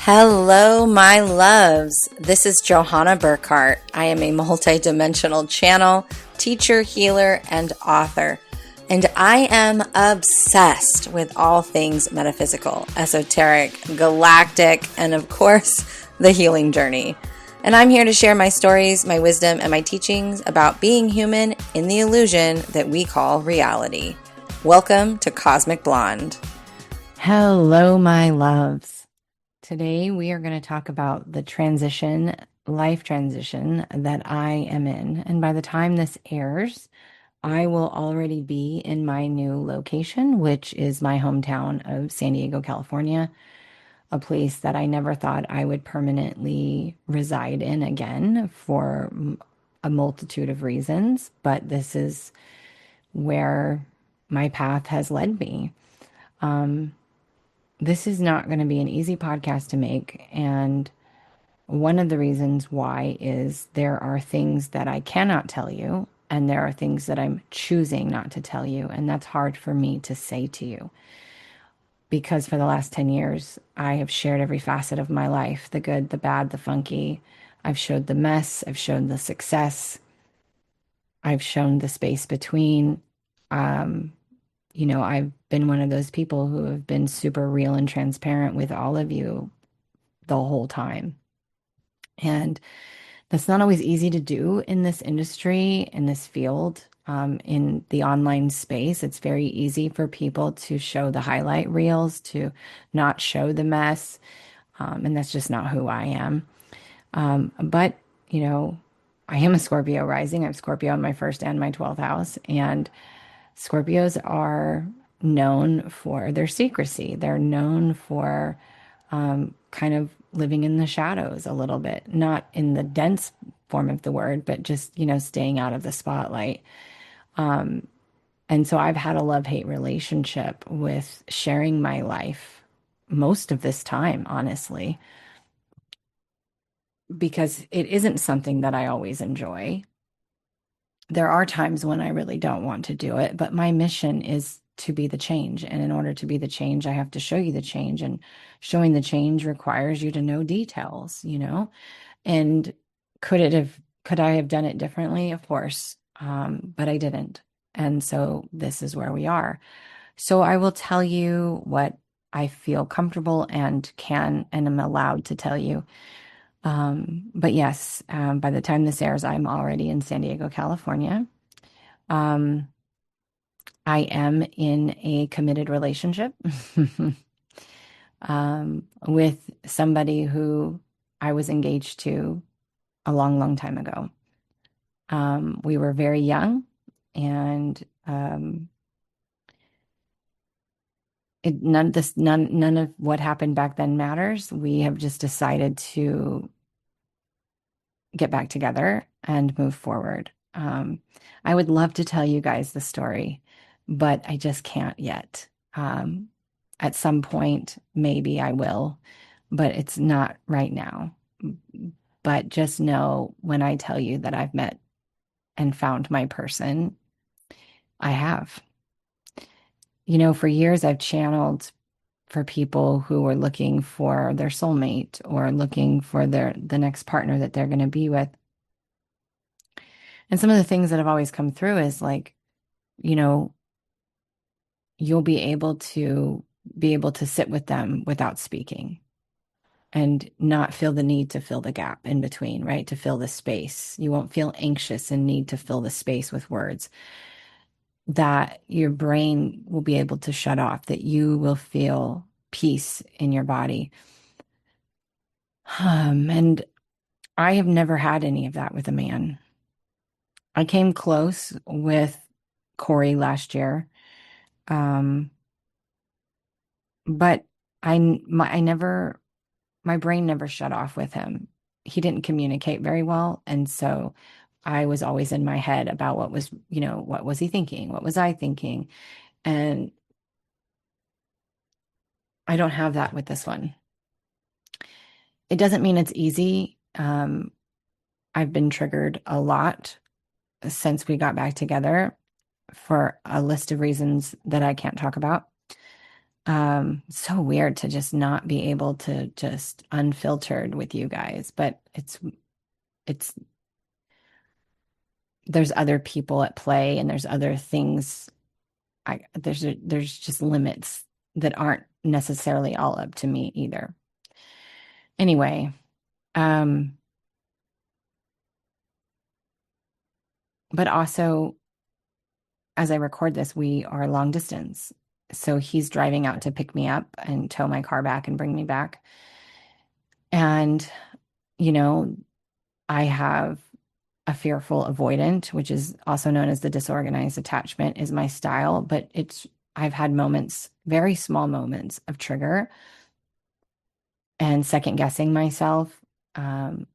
Hello, my loves. This is Johanna Burkhardt. I am a multidimensional channel, teacher, healer, and author. And I am obsessed with all things metaphysical, esoteric, galactic, and of course, the healing journey. And I'm here to share my stories, my wisdom, and my teachings about being human in the illusion that we call reality. Welcome to Cosmic Blonde. Hello, my loves. Today, we are going to talk about the life transition that I am in. And by the time this airs, I will already be in my new location, which is my hometown of San Diego, California, a place that I never thought I would permanently reside in again for a multitude of reasons. But this is where my path has led me. This is not going to be an easy podcast to make. And one of the reasons why is there are things that I cannot tell you, and there are things that I'm choosing not to tell you. And that's hard for me to say to you because for the last 10 years, I have shared every facet of my life, the good, the bad, the funky. I've showed the mess. I've shown the success. I've shown the space between. I've been one of those people who have been super real and transparent with all of you the whole time. And that's not always easy to do in this industry, in this field, in the online space. It's very easy for people to show the highlight reels, to not show the mess. And that's just not who I am. But, I am a Scorpio rising. I have Scorpio in my first and my 12th house. And Scorpios are known for their secrecy. They're known for kind of living in the shadows a little bit, not in the dense form of the word, but just, staying out of the spotlight. And so I've had a love-hate relationship with sharing my life most of this time, honestly, because it isn't something that I always enjoy. There are times when I really don't want to do it, but my mission is to be the change. And in order to be the change, I have to show you the change. And showing the change requires you to know details, And could I have done it differently? Of course. But I didn't. And so this is where we are. So I will tell you what I feel comfortable and can and am allowed to tell you. But yes, by the time this airs, I'm already in San Diego, California. I am in a committed relationship with somebody who I was engaged to a long, long time ago. We were very young, and none of what happened back then matters. We have just decided to get back together and move forward. I would love to tell you guys the story, but I just can't yet. At some point, maybe I will, but it's not right now. But just know when I tell you that I've met and found my person, I have. For years I've channeled for people who are looking for their soulmate or looking for the next partner that they're going to be with. And some of the things that have always come through is like, you'll be able to sit with them without speaking and not feel the need to fill the gap in between, right? To fill the space. You won't feel anxious and need to fill the space with words. That your brain will be able to shut off, that you will feel peace in your body. And I have never had any of that with a man. I came close with Corey last year. But my brain never shut off with him. He didn't communicate very well. And so I was always in my head about what was he thinking? What was I thinking? And I don't have that with this one. It doesn't mean it's easy. I've been triggered a lot since we got back together for a list of reasons that I can't talk about. So weird to just not be able to just unfiltered with you guys, but it's there's other people at play and there's other things. There's just limits that aren't necessarily all up to me either. Anyway, um, but also as I record this, we are long distance. So he's driving out to pick me up and tow my car back and bring me back. And, you know, I have a fearful avoidant, which is also known as the disorganized attachment, is my style. But I've had moments, very small moments of trigger and second guessing myself. Um,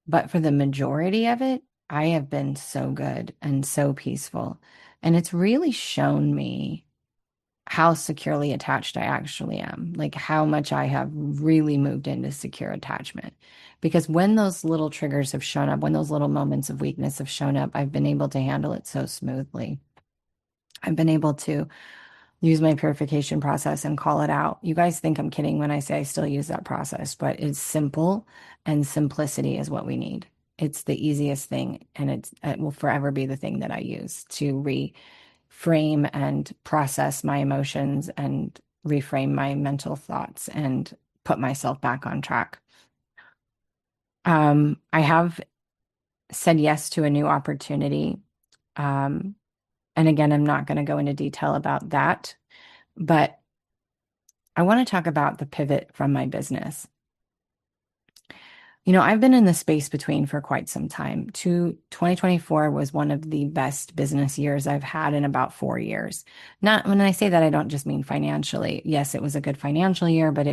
but for the majority of it, I have been so good and so peaceful. And it's really shown me how securely attached I actually am, like how much I have really moved into secure attachment. Because when those little triggers have shown up, when those little moments of weakness have shown up, I've been able to handle it so smoothly. I've been able to use my purification process and call it out. You guys think I'm kidding when I say I still use that process, but it's simple, and simplicity is what we need. It's the easiest thing, and it will forever be the thing that I use to reframe and process my emotions and reframe my mental thoughts and put myself back on track. I have said yes to a new opportunity. Um, and again, I'm not going to go into detail about that, but I want to talk about the pivot from my business. I've been in the space between for quite some time. 2024 was one of the best business years I've had in about 4 years. Not when I say that, I don't just mean financially. Yes, it was a good financial year, but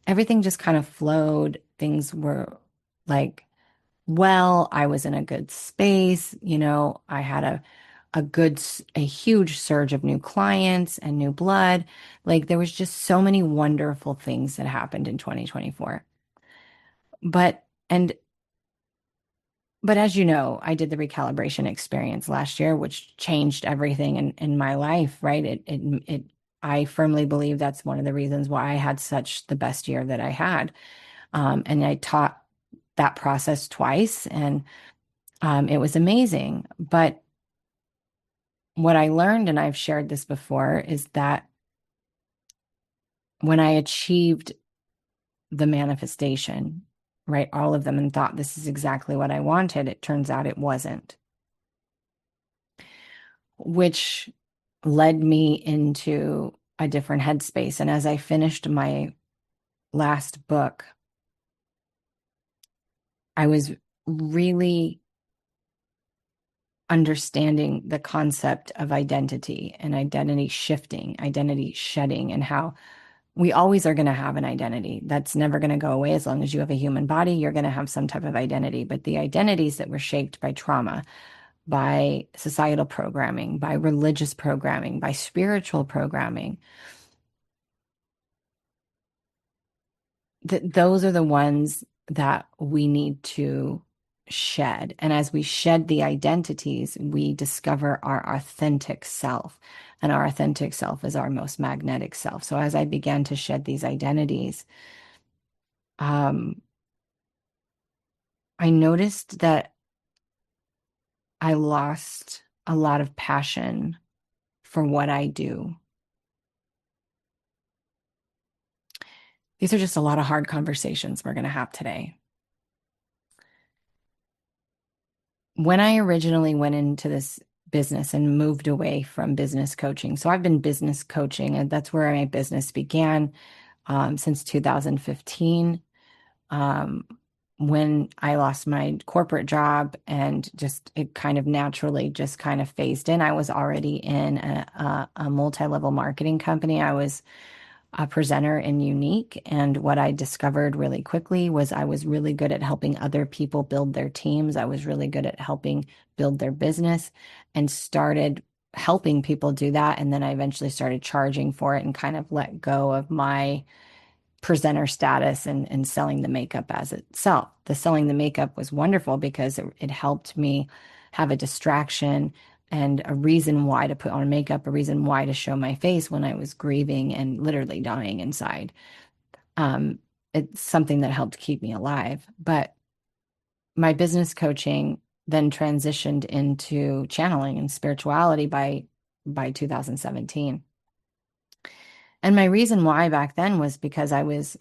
everything just kind of flowed. Things were like, well, I was in a good space. I had a huge surge of new clients and new blood. Like there was just so many wonderful things that happened in 2024. But and but as you know, I did the recalibration experience last year, which changed everything in my life, right? I firmly believe that's one of the reasons why I had such the best year that I had. And I taught that process twice, and it was amazing. But what I learned, and I've shared this before, is that when I achieved the manifestation, right, all of them, and thought this is exactly what I wanted, it turns out it wasn't, which led me into a different headspace. And as I finished my last book, I was really understanding the concept of identity and identity shifting, identity shedding, and how we always are going to have an identity. That's never going to go away. As long as you have a human body, you're going to have some type of identity. But the identities that were shaped by trauma, by societal programming, by religious programming, by spiritual programming, those are the ones that we need to shed. And as we shed the identities, we discover our authentic self. And our authentic self is our most magnetic self. So as I began to shed these identities, um, I noticed that I lost a lot of passion for what I do. These are just a lot of hard conversations we're going to have today. When I originally went into this business and moved away from business coaching, so I've been business coaching, and that's where my business began since 2015. Um, when I lost my corporate job and just it kind of naturally just kind of phased in, I was already in a multi-level marketing company. I was a presenter in Unique. And what I discovered really quickly was I was really good at helping other people build their teams. I was really good at helping build their business and started helping people do that. And then I eventually started charging for it and kind of let go of my presenter status and selling the makeup as itself. The selling the makeup was wonderful because it helped me have a distraction and a reason why to put on makeup, a reason why to show my face when I was grieving and literally dying inside. Um, it's something that helped keep me alive. But my business coaching then transitioned into channeling and spirituality by 2017. And my reason why back then was because I was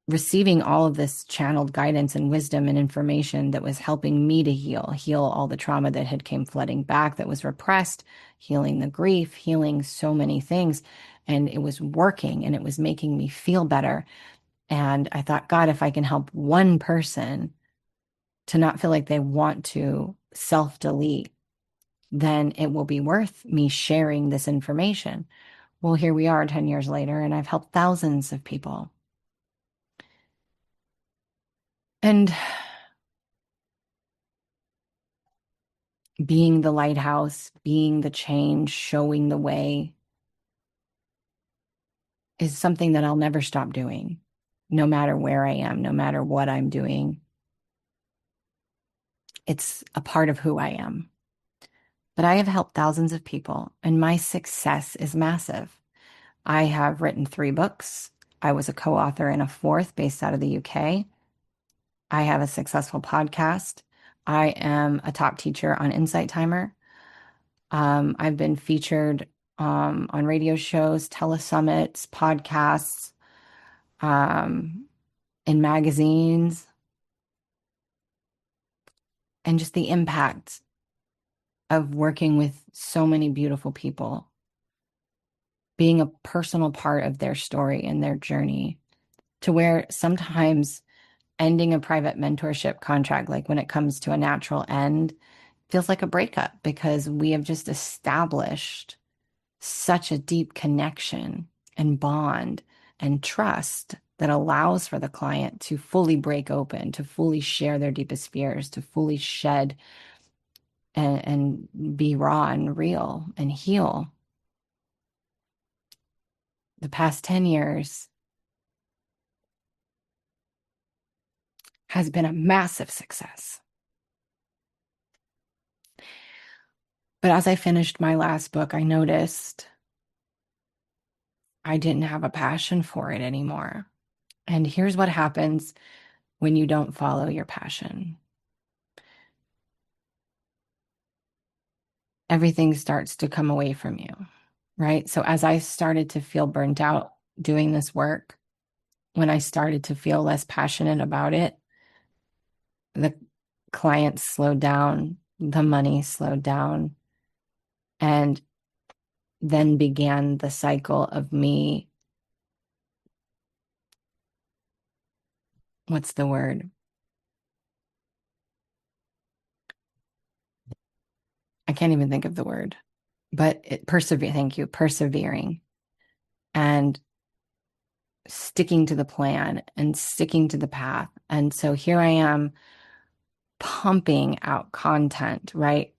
receiving all of this channeled guidance and wisdom and information that was helping me to heal all the trauma that had came flooding back that was repressed, healing the grief, healing so many things. And it was working and it was making me feel better. And I thought, God, if I can help one person to not feel like they want to self-delete, then it will be worth me sharing this information. Well, here we are 10 years later, and I've helped thousands of people. And being the lighthouse, being the change, showing the way is something that I'll never stop doing, no matter where I am, no matter what I'm doing. It's a part of who I am. But I have helped thousands of people, and my success is massive. I have written 3 books. I was a co-author in a 4th based out of the UK. I have a successful podcast. I am a top teacher on Insight Timer. I've been featured on radio shows, telesummits, podcasts, um, in magazines, and just the impact of working with so many beautiful people, being a personal part of their story and their journey, to where sometimes ending a private mentorship contract, like when it comes to a natural end, feels like a breakup because we have just established such a deep connection and bond and trust that allows for the client to fully break open, to fully share their deepest fears, to fully shed and be raw and real and heal. The past 10 years has been a massive success. But as I finished my last book, I noticed I didn't have a passion for it anymore. And here's what happens when you don't follow your passion. Everything starts to come away from you, right? So as I started to feel burnt out doing this work, when I started to feel less passionate about it, the clients slowed down, the money slowed down, and then began the cycle of me, what's the word? I can't even think of the word, but thank you, persevering and sticking to the plan and sticking to the path. And so here I am pumping out content, right?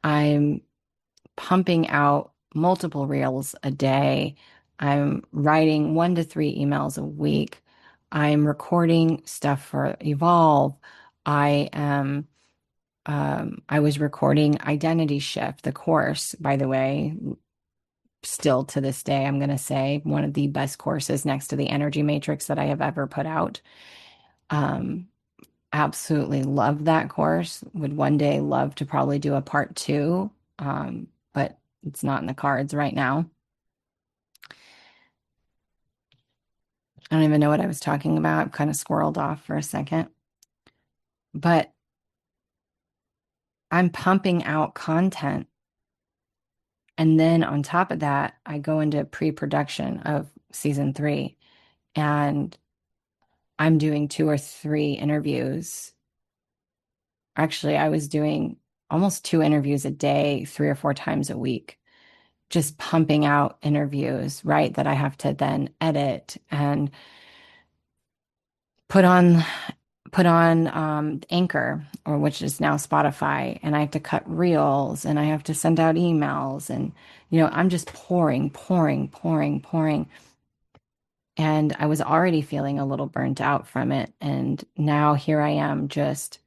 I'm pumping out multiple reels a day. I'm writing 1 to 3 emails a week. I'm recording stuff for Evolve. I am, I was recording Identity Shift, the course, by the way, still to this day, I'm going to say one of the best courses next to the Energy Matrix that I have ever put out. Um, Absolutely love that course. Would one day love to probably do a part 2, but it's not in the cards right now. I don't even know what I was talking about. I've kind of squirreled off for a second. But I'm pumping out content. And then on top of that, I go into pre-production of season 3. And I'm doing 2 or 3 interviews. Actually, I was doing almost 2 interviews a day, 3 or 4 times a week, just pumping out interviews, right? That I have to then edit and put on Anchor, or which is now Spotify, and I have to cut reels and I have to send out emails, and I'm just pouring, pouring, pouring, pouring. And I was already feeling a little burnt out from it, and now here I am just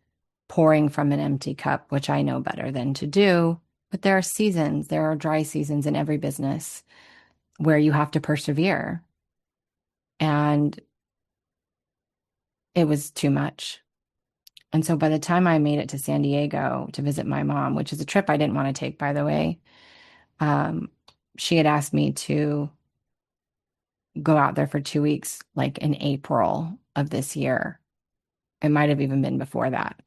pouring from an empty cup, which I know better than to do. But there are seasons, there are dry seasons in every business where you have to persevere. And it was too much. And so by the time I made it to San Diego to visit my mom, which is a trip I didn't want to take, by the way, um, she had asked me to go out there for 2 weeks, like in April of this year. It might have even been before that.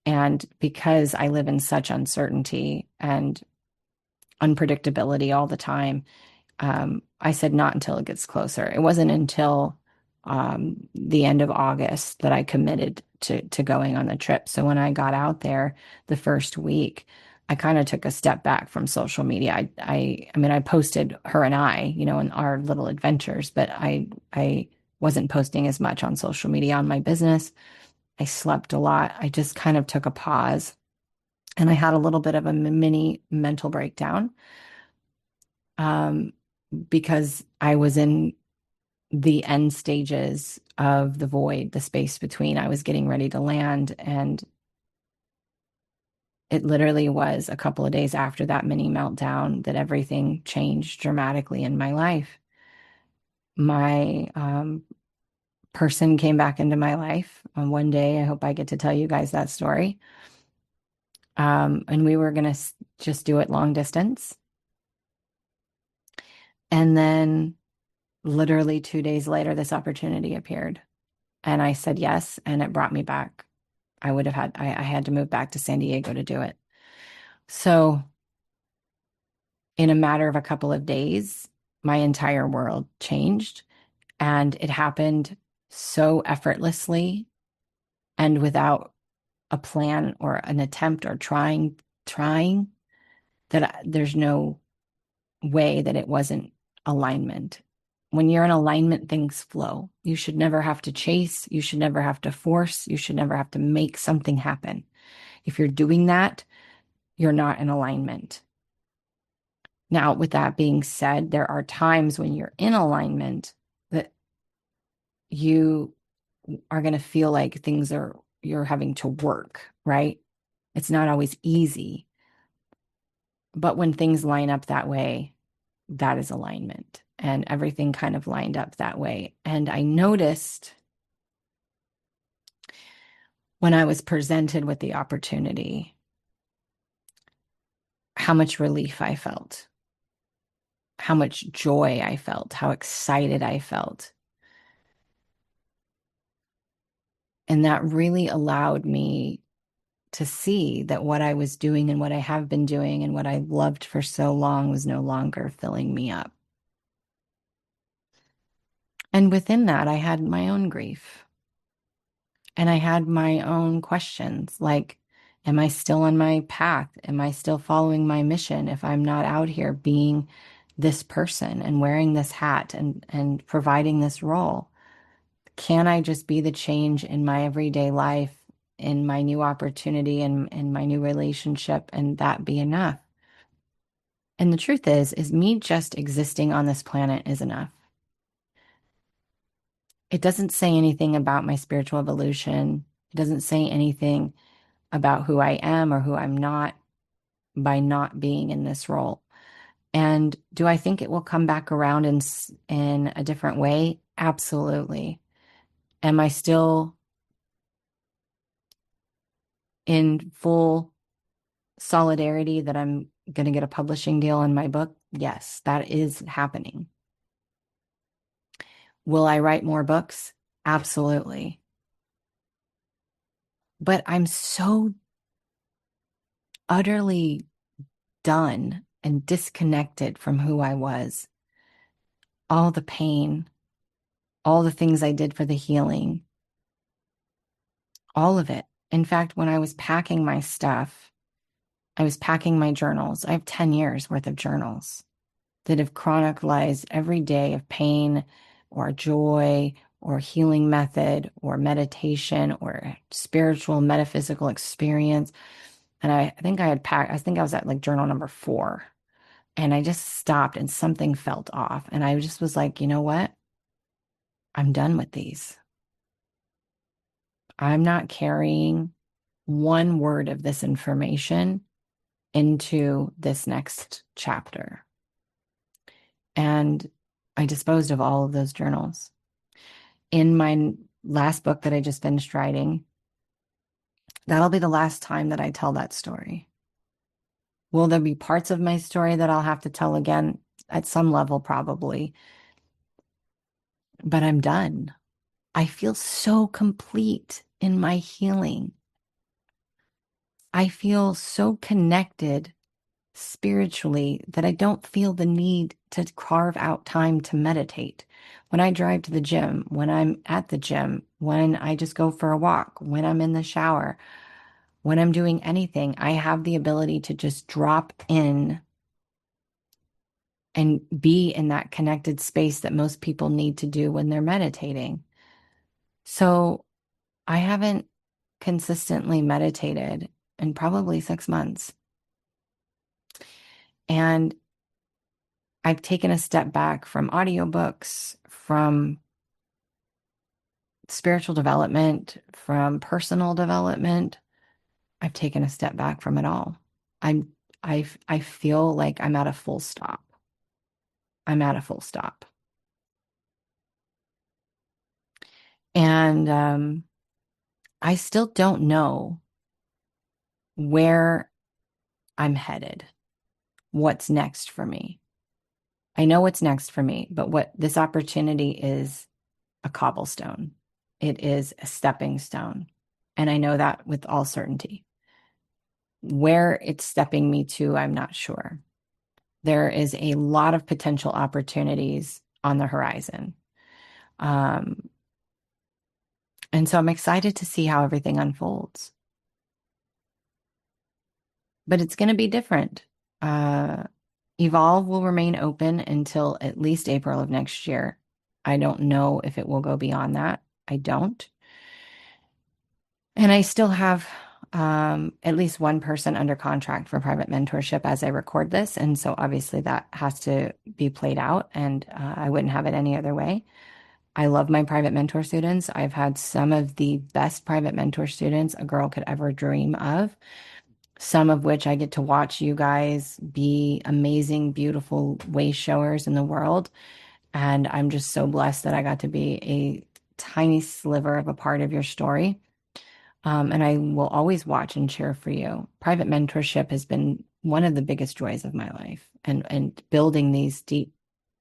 And because I live in such uncertainty and unpredictability all the time, I said not until it gets closer. It wasn't until the end of August that I committed to going on the trip. So when I got out there the first week, I kind of took a step back from social media. I mean, I posted her and I, in our little adventures, but I wasn't posting as much on social media on my business. I slept a lot. I just kind of took a pause, and I had a little bit of a mini mental breakdown, um, because I was in the end stages of the void, the space between. I was getting ready to land, and it literally was a couple of days after that mini meltdown that everything changed dramatically in my life. My person came back into my life on one day. I hope I get to tell you guys that story. And we were going to just do it long distance. And then literally 2 days later, this opportunity appeared. And I said yes, and it brought me back. I had to move back to San Diego to do it. So in a matter of a couple of days, my entire world changed, and it happened so effortlessly and without a plan or an attempt or trying that there's no way that it wasn't alignment. When you're in alignment, things flow. You should never have to chase. You should never have to force. You should never have to make something happen. If you're doing that, you're not in alignment. Now, with that being said, there are times when you're in alignment that you are going to feel like you're having to work, right? It's not always easy. But when things line up that way, that is alignment. And everything kind of lined up that way. And I noticed when I was presented with the opportunity how much relief I felt, how much joy I felt, how excited I felt. And that really allowed me to see that what I was doing and what I have been doing and what I loved for so long was no longer filling me up. And within that, I had my own grief. And I had my own questions like, am I still on my path? Am I still following my mission if I'm not out here being this person and wearing this hat and providing this role? Can I just be the change in my everyday life, in my new opportunity and in my new relationship, and that be enough? And the truth is me just existing on this planet is enough. It doesn't say anything about my spiritual evolution. It doesn't say anything about who I am or who I'm not by not being in this role. And do I think it will come back around in a different way? Absolutely. Am I still in full solidarity that I'm going to get a publishing deal on my book? Yes, that is happening. Will I write more books? Absolutely. But I'm so utterly done and disconnected from who I was. All the pain, all the things I did for the healing, all of it. In fact, when I was packing my stuff, I was packing my journals. I have 10 years worth of journals that have chronicalized every day of pain or joy or healing method or meditation or spiritual metaphysical experience. And I think I think I was at like journal number 4. And I just stopped and something felt off. And I just was like, you know what? I'm done with these. I'm not carrying one word of this information into this next chapter. And I disposed of all of those journals. In my last book that I just finished writing, that'll be the last time that I tell that story. Will there be parts of my story that I'll have to tell again? At some level, probably. But I'm done. I feel so complete in my healing. I feel so connected spiritually that I don't feel the need to carve out time to meditate. When I drive to the gym, when I'm at the gym, when I just go for a walk, when I'm in the shower, when I'm doing anything, I have the ability to just drop in and be in that connected space that most people need to do when they're meditating. So I haven't consistently meditated in probably 6 months. And I've taken a step back from audiobooks, from spiritual development, from personal development. I've taken a step back from it all. I feel like I'm at a full stop. I'm at a full stop. And I still don't know where I'm headed, what's next for me. I know what's next for me, but what this opportunity is a cobblestone. It is a stepping stone. And I know that with all certainty. Where it's stepping me to, I'm not sure. There is a lot of potential opportunities on the horizon. Um, and so I'm excited to see how everything unfolds. But it's going to be different. Uh, Evolve will remain open until at least April of next year. I don't know if it will go beyond that. I don't. And I still have at least one person under contract for private mentorship as I record this. And so obviously that has to be played out, and I wouldn't have it any other way. I love my private mentor students. I've had some of the best private mentor students a girl could ever dream of, some of which I get to watch you guys be amazing, beautiful way showers in the world. And I'm just so blessed that I got to be a tiny sliver of a part of your story. And I will always watch and cheer for you. Private mentorship has been one of the biggest joys of my life, and building these deep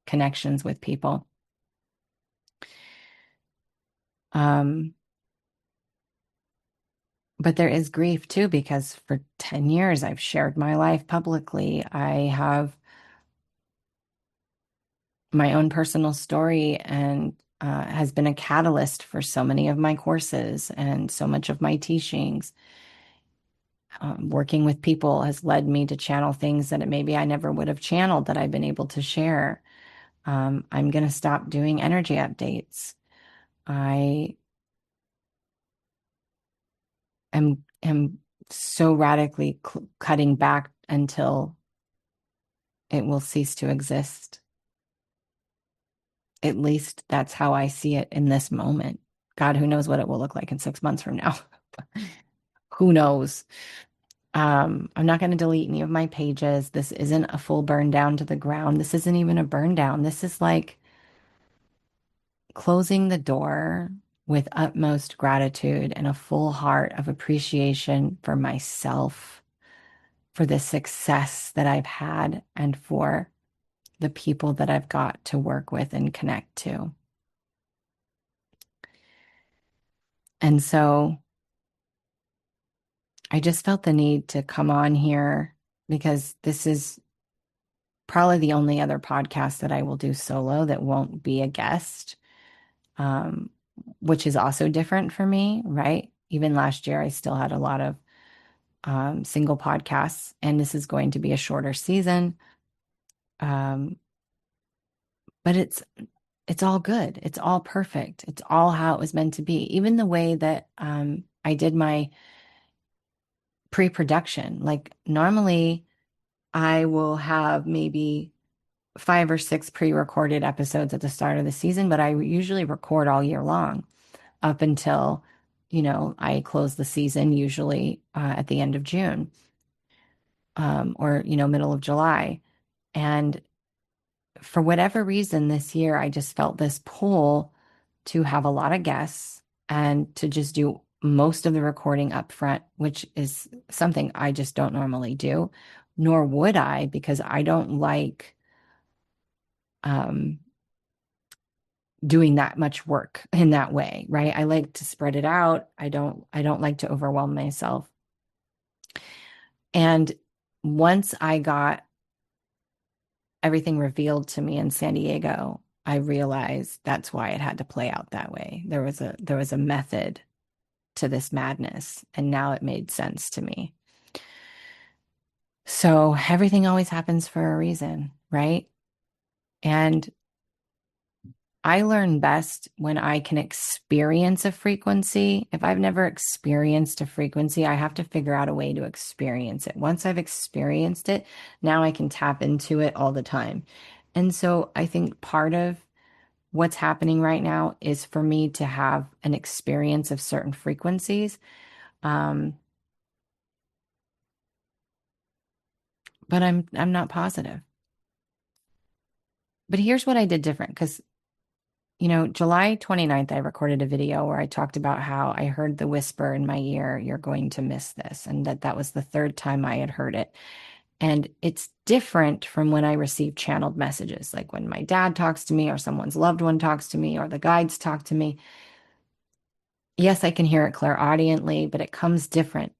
connections with people. Um, but there is grief too, because for 10 years I've shared my life publicly. I have my own personal story, and has been a catalyst for so many of my courses and so much of my teachings. Working with people has led me to channel things that maybe I never would have channeled that I've been able to share. I'm going to stop doing energy updates. I am so radically cutting back until it will cease to exist. At least that's how I see it in this moment. God, who knows what it will look like in 6 months from now? Who knows? I'm not going to delete any of my pages. This isn't a full burn down to the ground. This isn't even a burn down. This is like closing the door with utmost gratitude and a full heart of appreciation for myself, for the success that I've had, and for the people that I've got to work with and connect to. And so I just felt the need to come on here because this is probably the only other podcast that I will do solo that won't be a guest, um, which is also different for me, right? Even last year, I still had a lot of single podcasts, and this is going to be a shorter season. Um, but it's all good. It's all perfect. It's all how it was meant to be. Even the way that I did my pre-production. Like normally I will have maybe 5 or 6 pre-recorded episodes at the start of the season, but I usually record all year long up until I close the season usually at the end of June, or, middle of July. And for whatever reason this year, I just felt this pull to have a lot of guests and to just do most of the recording up front, which is something I just don't normally do, nor would I, because I don't like um, doing that much work in that way, right? I like to spread it out. I don't like to overwhelm myself. And once I got everything revealed to me in San Diego, I realized that's why it had to play out that way. There was a method to this madness, and now it made sense to me. So everything always happens for a reason, right? And I learn best when I can experience a frequency. If I've never experienced a frequency, I have to figure out a way to experience it. Once I've experienced it, now I can tap into it all the time. And so I think part of what's happening right now is for me to have an experience of certain frequencies. Um, but I'm not positive. But here's what I did different because July 29th, I recorded a video where I talked about how I heard the whisper in my ear, "You're going to miss this," and that was the third time I had heard it. And it's different from when I receive channeled messages, like when my dad talks to me or someone's loved one talks to me or the guides talk to me. Yes, I can hear it clairaudiently, but it comes different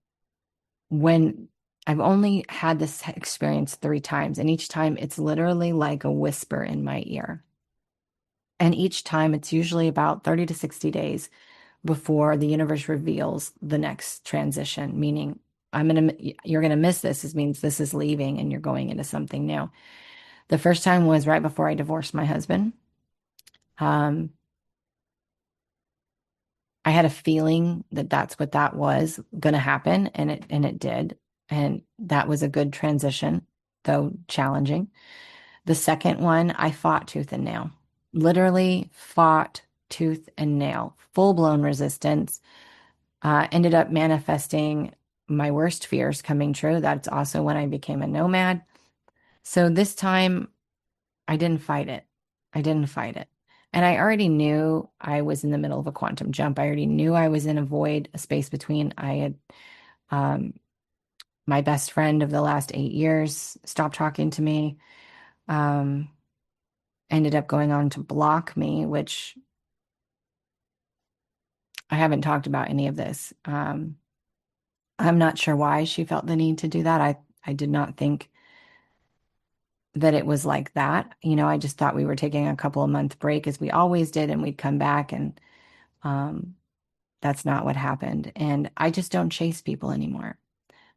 when I've only had this experience 3 times, and each time it's literally like a whisper in my ear. And each time it's usually about 30 to 60 days before the universe reveals the next transition, meaning you're gonna miss this. This means this is leaving and you're going into something new. The first time was right before I divorced my husband. Um, I had a feeling that that's what that was gonna happen, and it did. And that was a good transition, though challenging. The second one, I fought tooth and nail, literally fought tooth and nail, full blown resistance. Ended up manifesting my worst fears coming true. That's also when I became a nomad. So this time I didn't fight it. I didn't fight it. And I already knew I was in the middle of a quantum jump. I already knew I was in a void, a space between. I had um, my best friend of the last 8 years stopped talking to me, um, ended up going on to block me, which I haven't talked about any of this. I'm not sure why she felt the need to do that. I did not think that it was like that. I just thought we were taking a couple of month break as we always did, and we'd come back, and um, that's not what happened. And I just don't chase people anymore.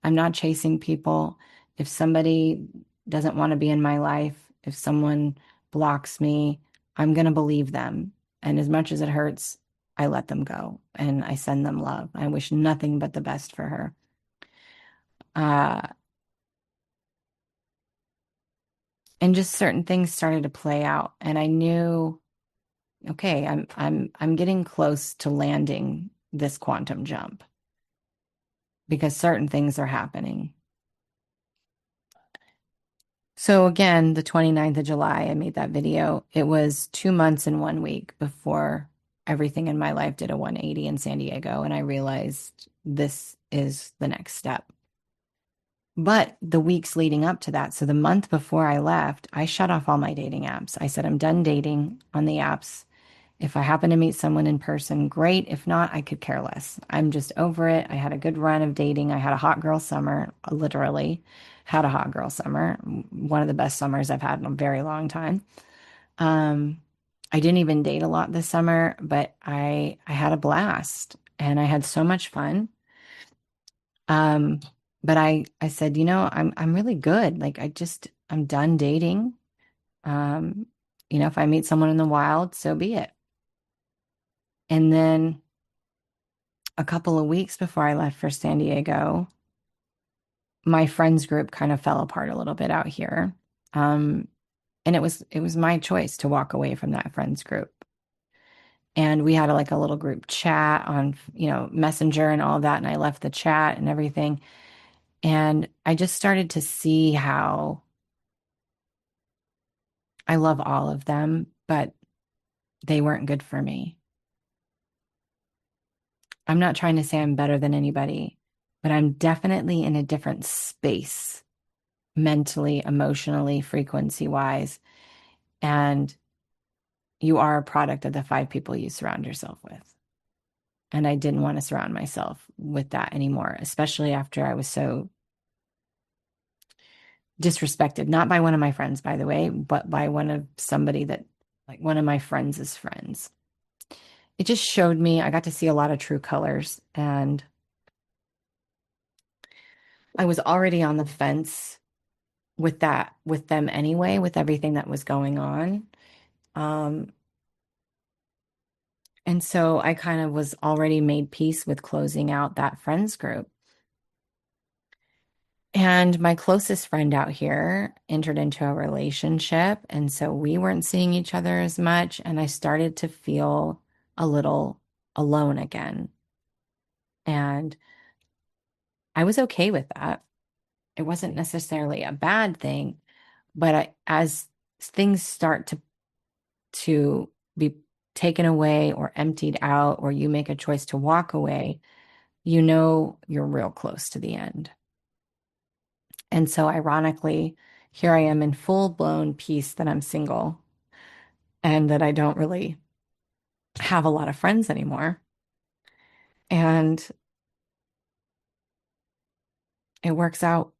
I'm not chasing people. If somebody doesn't want to be in my life, if someone blocks me, I'm going to believe them. And as much as it hurts, I let them go and I send them love. I wish nothing but the best for her. Uh, and just certain things started to play out, and I knew, okay, I'm getting close to landing this quantum jump because certain things are happening. So again, the 29th of July, I made that video. It was 2 months and 1 week before everything in my life did a 180 in San Diego, and I realized this is the next step. But the weeks leading up to that, so the month before I left, I shut off all my dating apps. I said, I'm done dating on the apps. If I happen to meet someone in person, great. If not, I could care less. I'm just over it. I had a good run of dating. I had a hot girl summer, literally had a hot girl summer. One of the best summers I've had in a very long time. Um, I didn't even date a lot this summer, but I had a blast and I had so much fun. Um, but I said, I'm really good. Like I'm done dating. Um, if I meet someone in the wild, so be it. And then a couple of weeks before I left for San Diego, my friends group kind of fell apart a little bit out here. And it was my choice to walk away from that friends group. And we had like a little group chat on, Messenger and all that. And I left the chat and everything. And I just started to see how I love all of them, but they weren't good for me. I'm not trying to say I'm better than anybody, but I'm definitely in a different space mentally, emotionally, frequency wise. And you are a product of the five people you surround yourself with. And I didn't want to surround myself with that anymore, especially after I was so disrespected, not by one of my friends, by the way, but by somebody that, like one of my friends' friends. It just showed me, I got to see a lot of true colors, and I was already on the fence with that, with them anyway, with everything that was going on. Um, and so I kind of was already made peace with closing out that friends group. And my closest friend out here entered into a relationship. And so we weren't seeing each other as much. And I started to feel a little alone again. And I was okay with that. It wasn't necessarily a bad thing, but as things start to be taken away or emptied out, or you make a choice to walk away, you're real close to the end. And so, ironically, here I am in full blown peace that I'm single and that I don't really have a lot of friends anymore. And it works out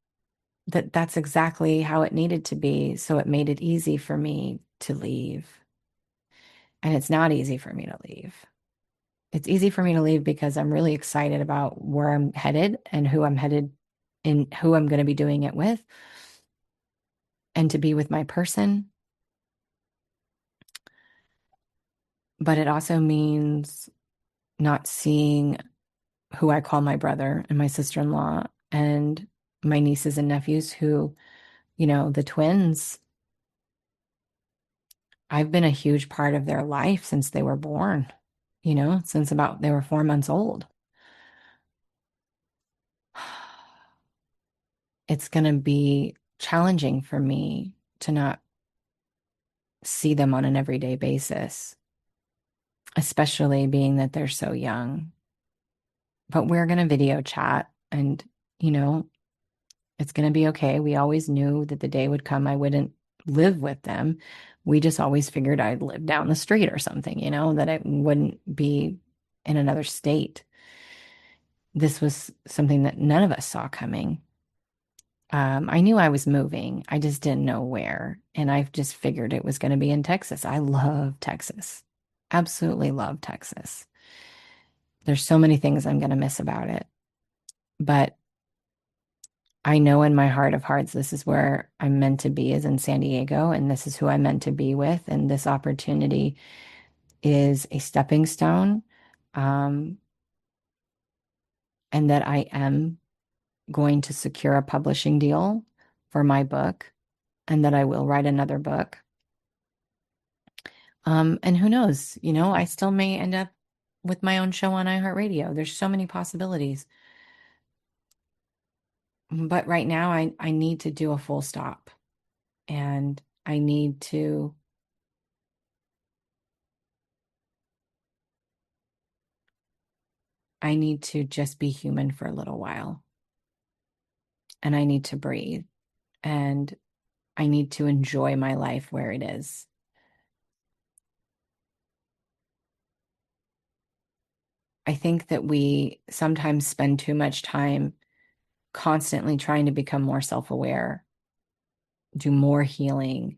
that that's exactly how it needed to be. So it made it easy for me to leave. And it's not easy for me to leave. It's easy for me to leave because I'm really excited about where I'm headed and who I'm headed and who I'm going to be doing it with, and to be with my person. But it also means not seeing who I call my brother and my sister-in-law and my nieces and nephews who, the twins. I've been a huge part of their life since they were born, since about they were 4 months old. It's going to be challenging for me to not see them on an everyday basis, especially being that they're so young. But we're going to video chat, and, you know, it's going to be okay. We always knew that the day would come I wouldn't live with them. We just always figured I'd live down the street or something, that it wouldn't be in another state. This was something that none of us saw coming. I knew I was moving. I just didn't know where. And I just figured it was going to be in Texas. I love Texas. Absolutely love Texas. There's so many things I'm going to miss about it. But I know in my heart of hearts, this is where I'm meant to be, is in San Diego. And this is who I'm meant to be with. And this opportunity is a stepping stone. Um, and that I am going to secure a publishing deal for my book, and that I will write another book. And who knows, I still may end up with my own show on iHeartRadio. There's so many possibilities. But right now I need to do a full stop, and I need to just be human for a little while, and I need to breathe, and I need to enjoy my life where it is. I think that we sometimes spend too much time constantly trying to become more self-aware, do more healing.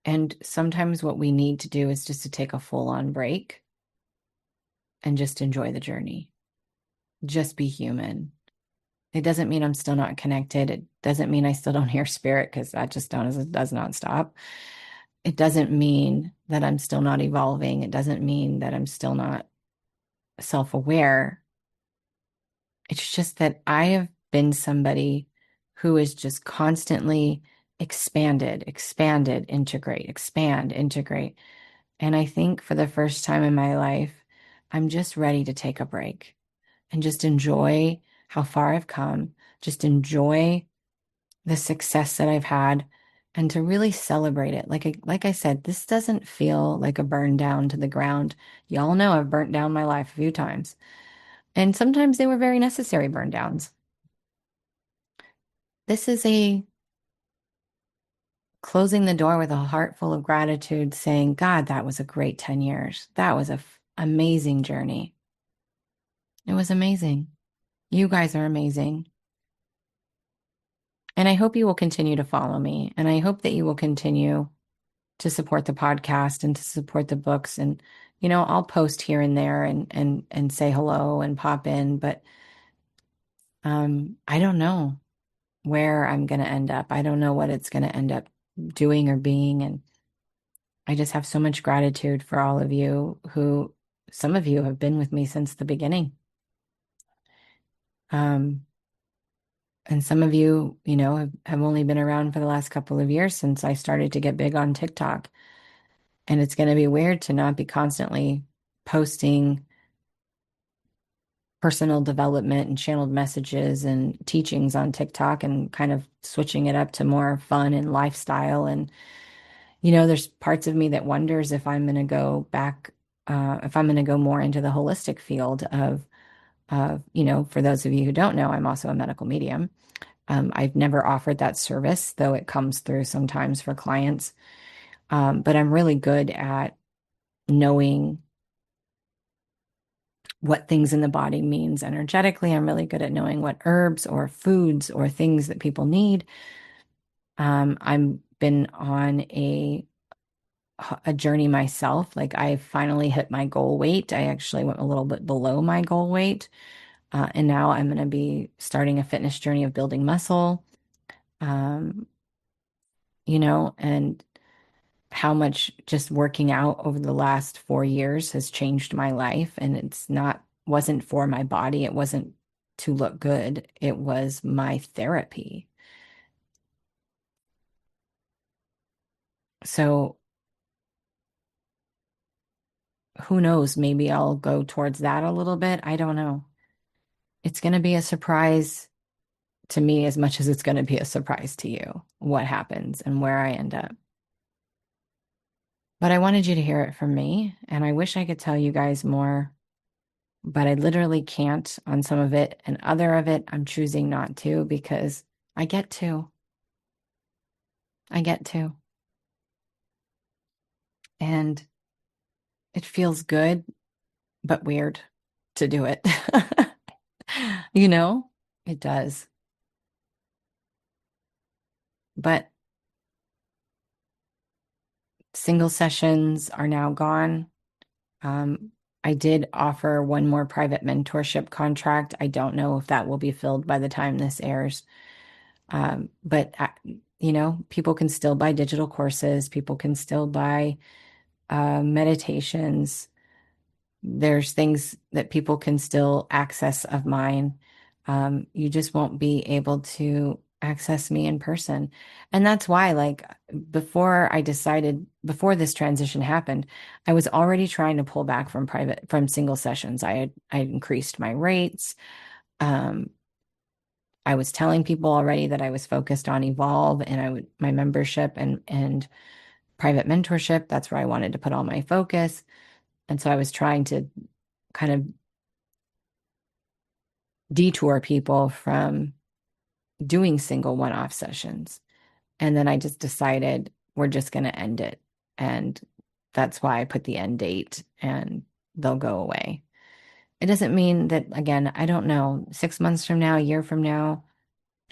And sometimes what we need to do is just to take a full-on break and just enjoy the journey. Just be human. It doesn't mean I'm still not connected. It doesn't mean I still don't hear spirit, because that just does not stop. It doesn't mean that I'm still not evolving. It doesn't mean that I'm still not self-aware. It's just that I have been somebody who is just constantly expanded, integrate, expand, integrate. And I think for the first time in my life, I'm just ready to take a break and just enjoy how far I've come, just enjoy the success that I've had and to really celebrate it. Like I said, this doesn't feel like a burn down to the ground. Y'all know I've burnt down my life a few times. And sometimes they were very necessary burn downs. This is a closing the door with a heart full of gratitude, saying, God, that was a great 10 years. That was an amazing journey. It was amazing. You guys are amazing. And I hope you will continue to follow me. And I hope that you will continue to support the podcast and to support the books. And, I'll post here and there and say hello and pop in, but I don't know where I'm going to end up. I don't know what it's going to end up doing or being. And I just have so much gratitude for all of you who, some of you have been with me since the beginning. Um, and some of you, have only been around for the last couple of years since I started to get big on TikTok. And it's going to be weird to not be constantly posting personal development and channeled messages and teachings on TikTok and kind of switching it up to more fun and lifestyle. And, there's parts of me that wonders if I'm going to go back, if I'm going to go more into the holistic field of, for those of you who don't know, I'm also a medical medium. I've never offered that service, though it comes through sometimes for clients. But I'm really good at knowing what things in the body means energetically. I'm really good at knowing what herbs or foods or things that people need. I've been on a journey myself. Like I finally hit my goal weight. I actually went a little bit below my goal weight. And now I'm going to be starting a fitness journey of building muscle. Um, and how much just working out over the last 4 years has changed my life. And wasn't for my body. It wasn't to look good. It was my therapy. So who knows? Maybe I'll go towards that a little bit. I don't know. It's going to be a surprise to me as much as it's going to be a surprise to you what happens and where I end up. But I wanted you to hear it from me. And I wish I could tell you guys more, but I literally can't on some of it. And other of it, I'm choosing not to because I get to. I get to. And it feels good, but weird to do it. You know, it does. But single sessions are now gone. Um, I did offer one more private mentorship contract. I don't know if that will be filled by the time this airs. But people can still buy digital courses. People can still buy meditations. There's things that people can still access of mine. You just won't be able to access me in person. And that's why, like, before this transition happened, I was already trying to pull back from single sessions. I increased my rates. Um, I was telling people already that I was focused on Evolve and my membership and private mentorship. That's where I wanted to put all my focus. And so I was trying to kind of detour people from doing single one-off sessions. And then I just decided we're just going to end it. And that's why I put the end date and they'll go away. It doesn't mean that, again, I don't know, 6 months from now, a year from now,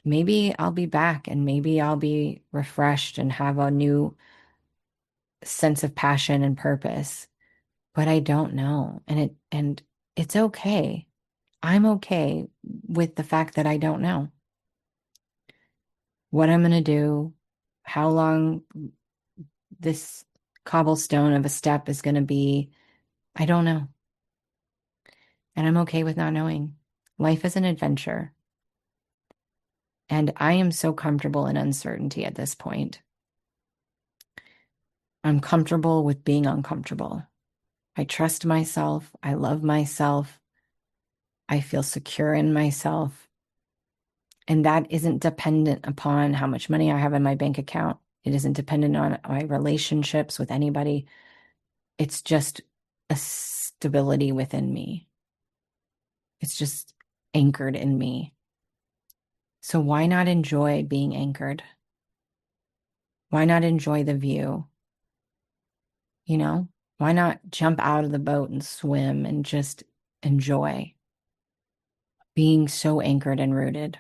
maybe I'll be back and maybe I'll be refreshed and have a new sense of passion and purpose. But I don't know. And it's okay. I'm okay with the fact that I don't know what I'm going to do, how long this cobblestone of a step is going to be. I don't know. And I'm okay with not knowing. Life is an adventure. And I am so comfortable in uncertainty at this point. I'm comfortable with being uncomfortable. I trust myself. I love myself. I feel secure in myself. And that isn't dependent upon how much money I have in my bank account. It isn't dependent on my relationships with anybody. It's just a stability within me. It's just anchored in me. So why not enjoy being anchored? Why not enjoy the view? You know, why not jump out of the boat and swim and just enjoy being so anchored and rooted?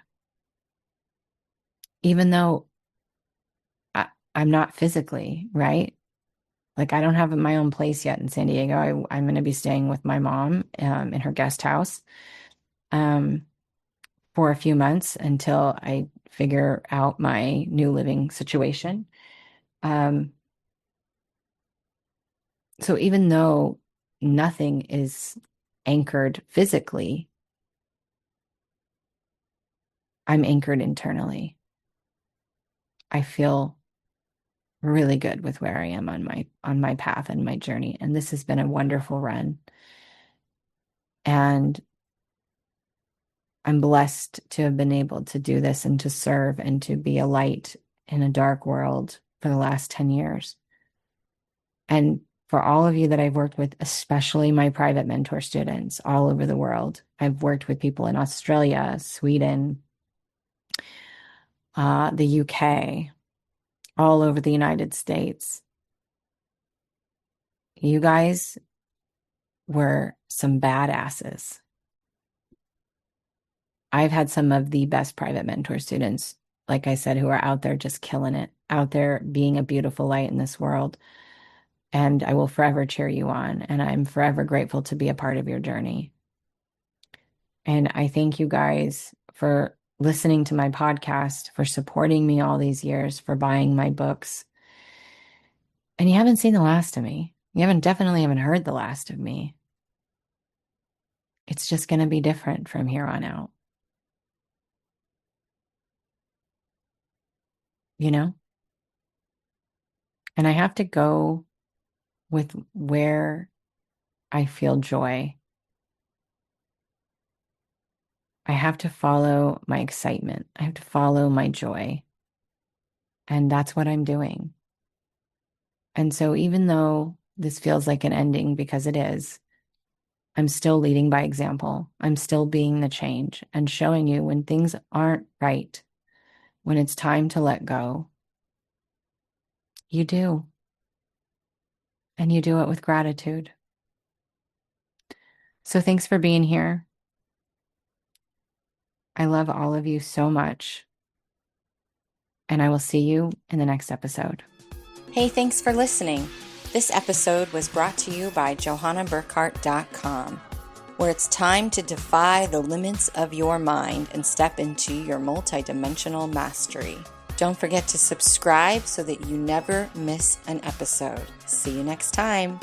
Even though I'm not physically, right? Like I don't have my own place yet in San Diego. I'm going to be staying with my mom in her guest house for a few months until I figure out my new living situation. So even though nothing is anchored physically, I'm anchored internally. I feel really good with where I am on my path and my journey. And this has been a wonderful run. And I'm blessed to have been able to do this and to serve and to be a light in a dark world for the last 10 years. And for all of you that I've worked with, especially my private mentor students all over the world, I've worked with people in Australia, Sweden, the UK, all over the United States. You guys were some badasses. I've had some of the best private mentor students, like I said, who are out there just killing it, out there being a beautiful light in this world. And I will forever cheer you on. And I'm forever grateful to be a part of your journey. And I thank you guys for listening to my podcast, for supporting me all these years, for buying my books. And you haven't seen the last of me. You definitely haven't heard the last of me. It's just going to be different from here on out. You know? And I have to go with where I feel joy. I have to follow my excitement. I have to follow my joy. And that's what I'm doing. And so even though this feels like an ending, because it is, I'm still leading by example. I'm still being the change and showing you when things aren't right, when it's time to let go. You do. And you do it with gratitude. So thanks for being here. I love all of you so much. And I will see you in the next episode. Hey, thanks for listening. This episode was brought to you by JohannaBurkhardt.com, where it's time to defy the limits of your mind and step into your multidimensional mastery. Don't forget to subscribe so that you never miss an episode. See you next time.